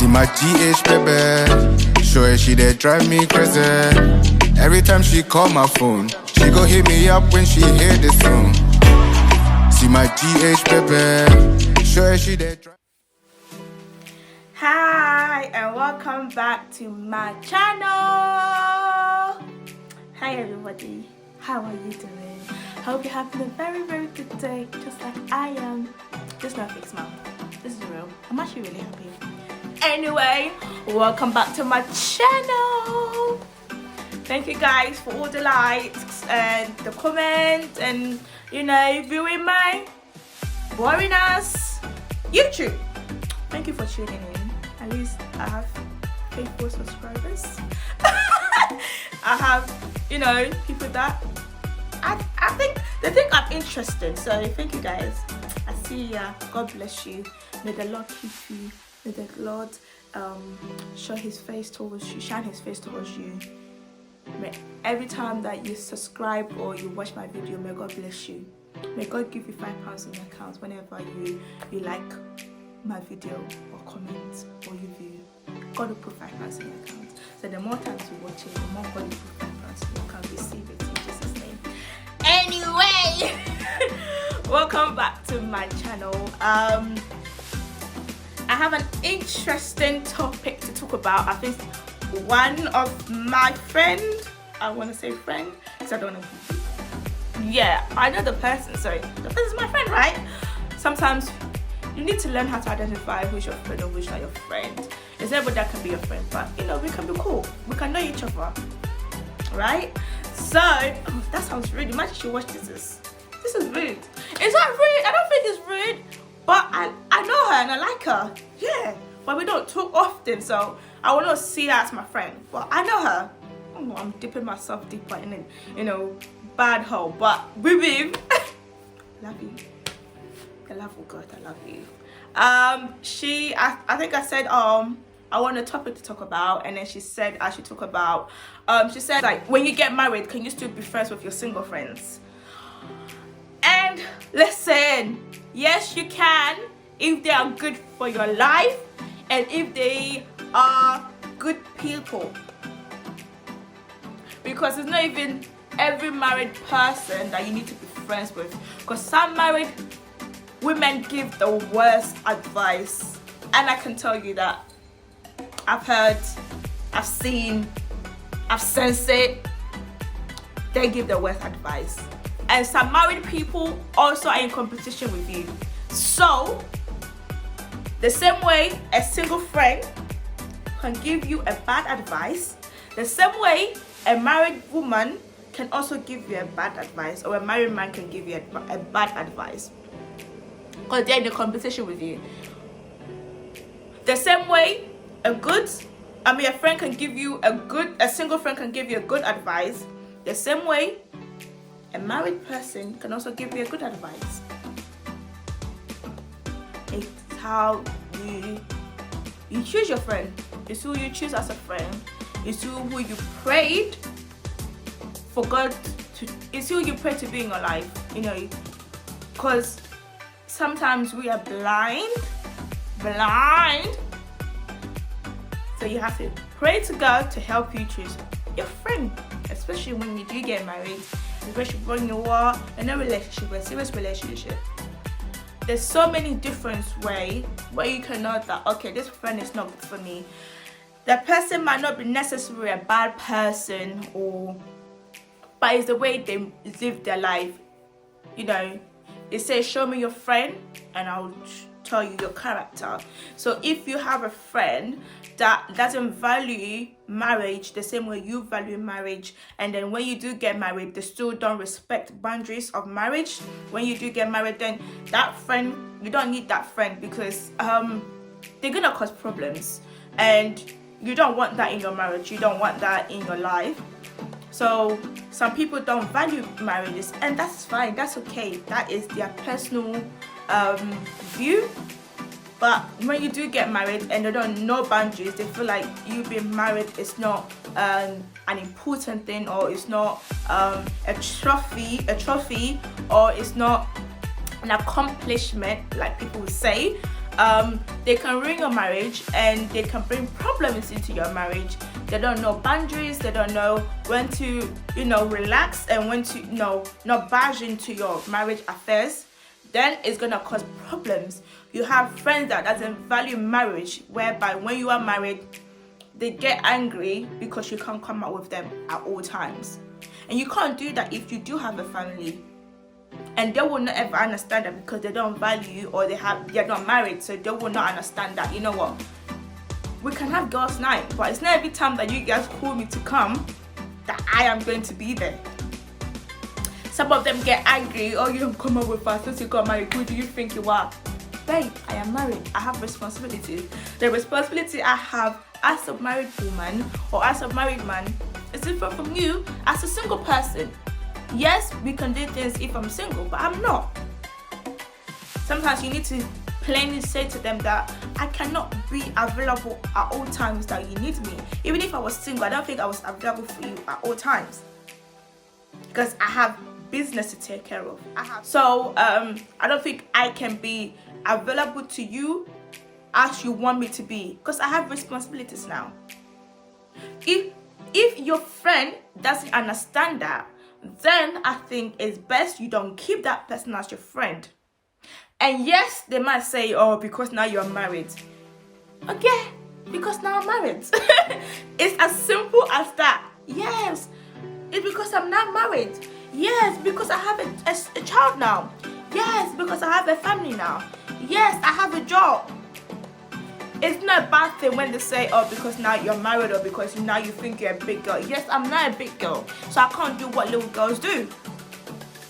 See my GH baby, show her she dey drive me crazy. Every time she call my phone, she go hit me up when she hear the song. See my GH baby, show her she dey drive. Hi and welcome back to my channel. Hi everybody, how are you doing? Hope you're having a very good day, just like I am. This is not a fake smile, this is real. I'm actually really happy. Anyway, welcome back to my channel. Thank you guys for all the likes and the comments and viewing my boring ass YouTube. Thank you for tuning in. At least I have faithful subscribers. I have people that I think they think I'm interesting. So thank you guys. I see ya. God bless you. May the Lord keep you. May the Lord show his face towards you, shine his face towards you. May every time that you subscribe or you watch my video, may God bless you. May God give you £5 in your account whenever you like my video or comment or you view. God will put £5 in your account. So the more times you watch it, the more God will put £5 in your account. Receive it in Jesus' name. Anyway, welcome back to my channel. I have an interesting topic to talk about. I think one of my friend, I want to say friend because I don't know. Yeah, I know the person, so the person's my friend, right? Sometimes you need to learn how to identify who's your friend or who's not your friend. There's everybody that can be your friend, but we can be cool. We can know each other, right? So that sounds rude. Imagine she watched this. This is rude. It's not rude. I don't think it's rude, but I know her and I like her. Yeah, but we don't talk often, so I will not see her as my friend. But I know her. Oh, I'm dipping myself deeper in bad hole, but we love you. The love of God, I love you. I think I said I want a topic to talk about, and then she said I should talk about she said like when you get married, can you still be friends with your single friends? And listen, yes you can if they are good for your life and if they are good people, because it's not even every married person that you need to be friends with, because some married women give the worst advice, and I can tell you that I've heard, I've seen, I've sensed it. They give the worst advice, and some married people also are in competition with you. So the same way a single friend can give you a bad advice, the same way a married woman can also give you a bad advice, or a married man can give you a bad advice, because they're in a competition with you. The same way a friend can give you a single friend can give you a good advice, the same way a married person can also give you a good advice. It's how you choose your friend. It's who you choose as a friend. It's who you prayed for God to. It's who you pray to be in your life. Because sometimes we are blind. So you have to pray to God to help you choose your friend, especially when you do get married, especially when you are in a relationship, a serious relationship. There's so many different ways where you can know that, okay, this friend is not good for me. The person might not be necessarily a bad person, but it's the way they live their life. They say, show me your friend and I'll tell you your character. So if you have a friend that doesn't value marriage the same way you value marriage, and then when you do get married, they still don't respect boundaries of marriage. When you do get married, then that friend, you don't need that friend, because they're gonna cause problems, and you don't want that in your marriage. You don't want that in your life. So some people don't value marriages, and that's fine, that's okay. That is their personal view. But when you do get married and they don't know boundaries, they feel like you being married is not an important thing, or it's not a trophy, or it's not an accomplishment, like people would say. They can ruin your marriage and they can bring problems into your marriage. They don't know boundaries, they don't know when to, relax and when to, not barge into your marriage affairs. Then it's gonna cause problems. You have friends that doesn't value marriage, whereby when you are married, they get angry because you can't come out with them at all times. And you can't do that if you do have a family. And they will not ever understand that because they don't value you, or they're not married, so they will not understand that, you know what, we can have girls' night, but it's not every time that you guys call me to come that I am going to be there. Some of them get angry, oh, you don't come out with us since you got married, who do you think you are? Babe, I am married, I have responsibilities. The responsibility I have as a married woman or as a married man is different from you as a single person. Yes, we can do things if I'm single, but I'm not. Sometimes you need to plainly say to them that I cannot be available at all times that you need me. Even if I was single, I don't think I was available for you at all times, because I have business to take care of. I don't think I can be available to you as you want me to be, because I have responsibilities now. If your friend doesn't understand that, then I think it's best you don't keep that person as your friend. And yes, they might say, oh, because now you're married. Okay, because now I'm married. It's as simple as that. Yes, it's because I'm not married. Yes, because I have a child now. Yes, because I have a family now. Yes, I have a job. It's not a bad thing when they say, oh, because now you're married, or because now you think you're a big girl. Yes, I'm not a big girl, so I can't do what little girls do.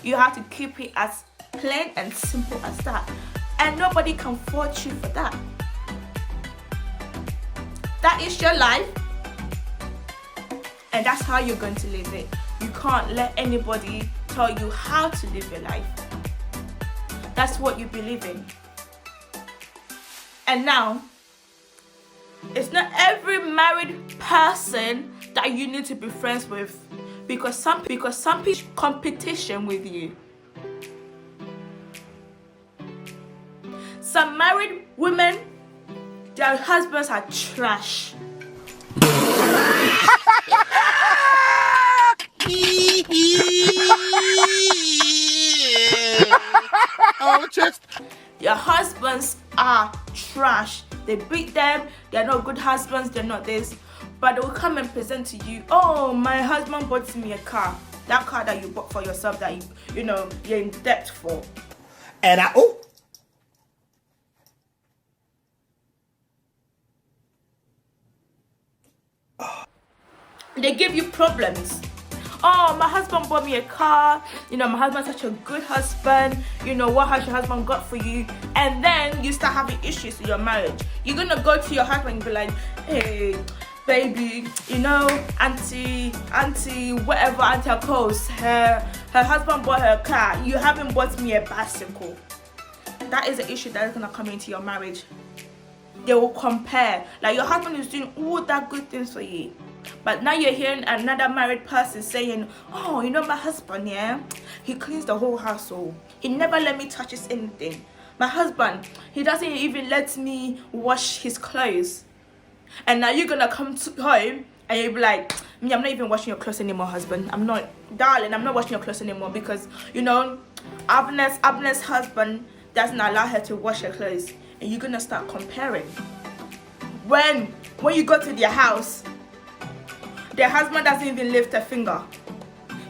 You have to keep it as plain and simple as that. And nobody can fault you for that. That is your life. And that's how you're going to live it. You can't let anybody tell you how to live your life. That's what you believe in. And now, it's not every married person that you need to be friends with, because some people competition with you. Some married women, their husbands are trash. Your husbands are trash. They beat them, they're not good husbands, they're not this. But they will come and present to you, oh, my husband bought me a car. That car that you bought for yourself that you're in debt for. And they give you problems. Oh, my husband bought me a car. My husband's such a good husband. What has your husband got for you? And then you start having issues in your marriage. You're gonna go to your husband and be like, hey, baby, auntie, whatever auntie calls her husband bought her a car. You haven't bought me a bicycle. That is an issue that is gonna come into your marriage. They will compare. Like, your husband is doing all that good things for you, but now you're hearing another married person saying, oh, my husband, yeah, he cleans the whole household. He never let me touch anything. My husband, he doesn't even let me wash his clothes. And now you're gonna come to home and you'll be like, I'm not even washing your clothes anymore, husband. I'm not washing your clothes anymore, because, Abner's husband doesn't allow her to wash her clothes. And you're gonna start comparing. When you go to their house, their husband doesn't even lift a finger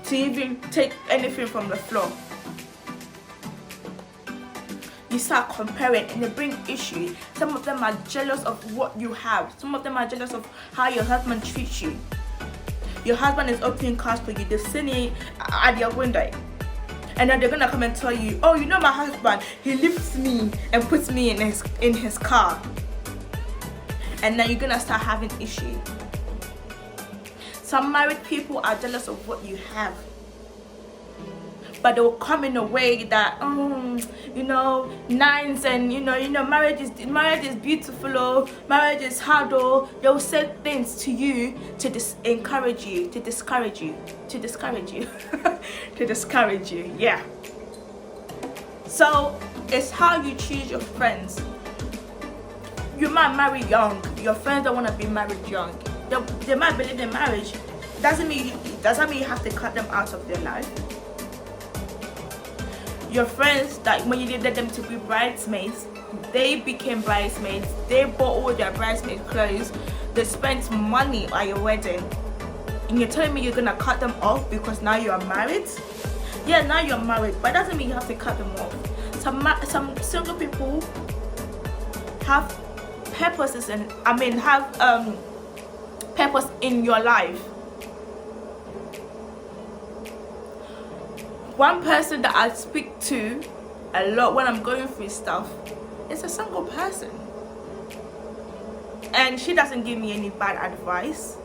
to even take anything from the floor. You start comparing and they bring issues. Some of them are jealous of what you have. Some of them are jealous of how your husband treats you. Your husband is opening cars for you. They're sitting at your window. And then they're gonna come and tell you, oh, my husband, he lifts me and puts me in his car. And then you're gonna start having issues. Some married people are jealous of what you have, but they will come in a way that, nice, and marriage is beautiful, or marriage is hard, or they will say things to you to encourage you, to discourage you, to discourage you. Yeah. So it's how you choose your friends. You might marry young. Your friends don't want to be married young. They might believe in marriage. Doesn't mean you have to cut them out of their life. Your friends, that when you needed them to be bridesmaids, they became bridesmaids. They bought all their bridesmaid clothes. They spent money on your wedding. And you're telling me you're gonna cut them off because now you are married? Yeah, now you're married, but it doesn't mean you have to cut them off. Some single people have purposes and have purpose in your life. One person that I speak to a lot when I'm going through stuff is a single person, and she doesn't give me any bad advice.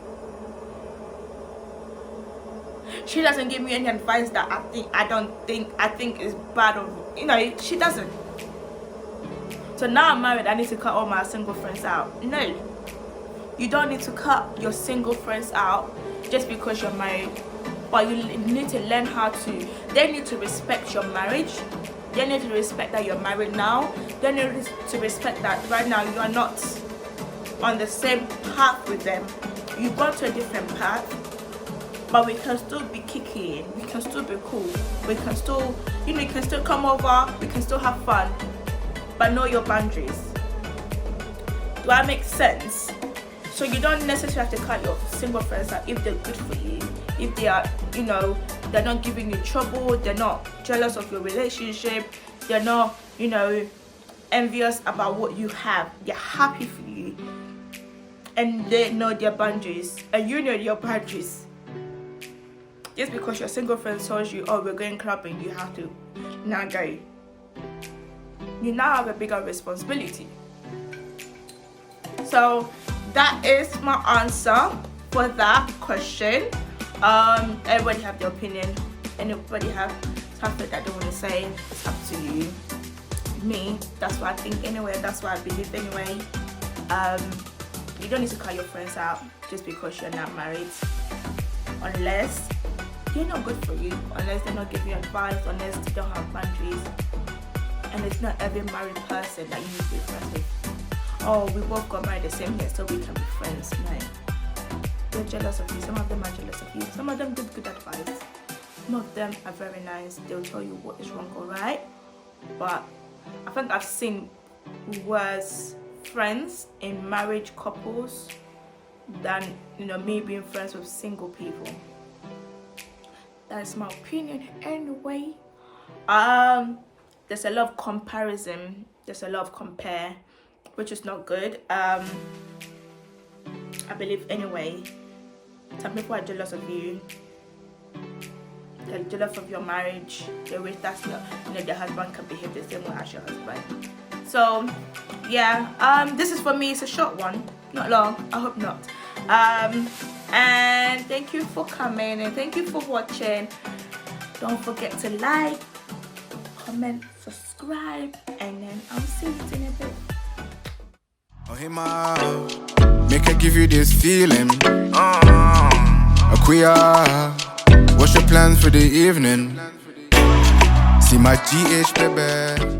She doesn't give me any advice that I think is bad, or she doesn't. So now I'm married, I need to cut all my single friends out. No, you don't need to cut your single friends out just because you're married. But you need to learn how to. They need to respect your marriage. They need to respect that you're married now. They need to respect that right now you are not on the same path with them. You've gone to a different path, but we can still be kicking. We can still be cool. We can still, you can still come over. We can still have fun, but know your boundaries. Do that make sense? So you don't necessarily have to cut your single friends out if they're good for you. If they are, they're not giving you trouble, they're not jealous of your relationship, they're not, envious about what you have. They're happy for you. And they know their boundaries. And you know your boundaries. Just because your single friend tells you, oh, we're going clubbing, you have to now go. You now have a bigger responsibility. So that is my answer for that question. Everybody have their opinion. Anybody have something that they want to say, it's up to you. Me, that's what I think anyway, that's what I believe anyway. You don't need to cut your friends out just because you're not married, unless they're not good for you, unless they're not giving you advice, unless they don't have boundaries. And it's not every married person that you need to be friends with. Oh, we both got married the same year, so we can be friends. No. They're jealous of you. Some of them are jealous of you. Some of them give good advice. Some of them are very nice. They'll tell you what is wrong or right. But I think I've seen worse friends in marriage couples than me being friends with single people. That's my opinion anyway. There's a lot of comparison. There's a lot of compare, which is not good. I believe anyway. Some people are jealous of you. They're jealous of your marriage. They wish that's their husband can behave the same way as your husband. So yeah, this is for me. It's a short one, not long. I hope not. And thank you for coming and thank you for watching. Don't forget to like, comment, subscribe, and then I'll see you in a bit. Oh hey ma, make her give you this feeling. Queer, what's your plans for the evening? See my GH baby.